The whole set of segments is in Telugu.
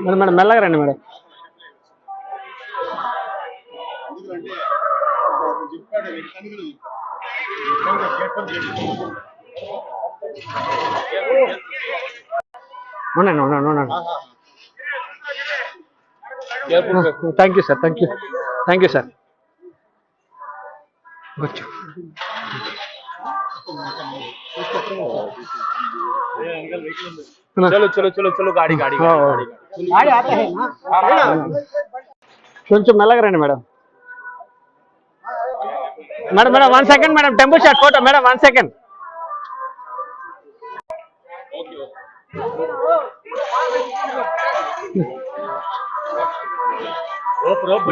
మేడం మేడం మెల్లగా రండి మేడం. ఉండండి ఉండండి ఉండండి. Thank you sir, thank you sir. కూర్చో. चलो चलो चलो चलो गाड़ी गाड़ी गाड़ी आता है ना. కొంచెం మెల్లగా రండి madam. Madam madam 1 second madam, temple shot photo madam 1 second.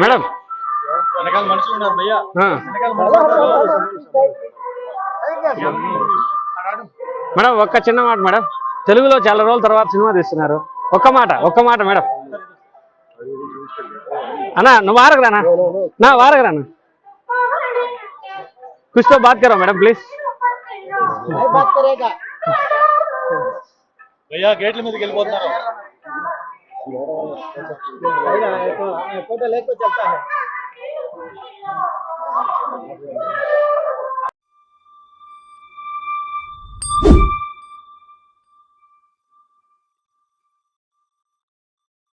Madam వెనకాల మనుషులు ఉన్నారు భయ్యా. మేడం ఒక్క చిన్న మాట మేడం, తెలుగులో చాలా రోజుల తర్వాత సినిమా తీస్తున్నారు, ఒక్క మాట మేడం. అన్నా నువ్వు వారగరానా, నా వారగరానా, कुछ तो बात करो मैडम प्लीज. बात करेगा भैया गेట్ల మీదకి వెళ్ళిపోతున్నారు. फोटो लेके चलता है.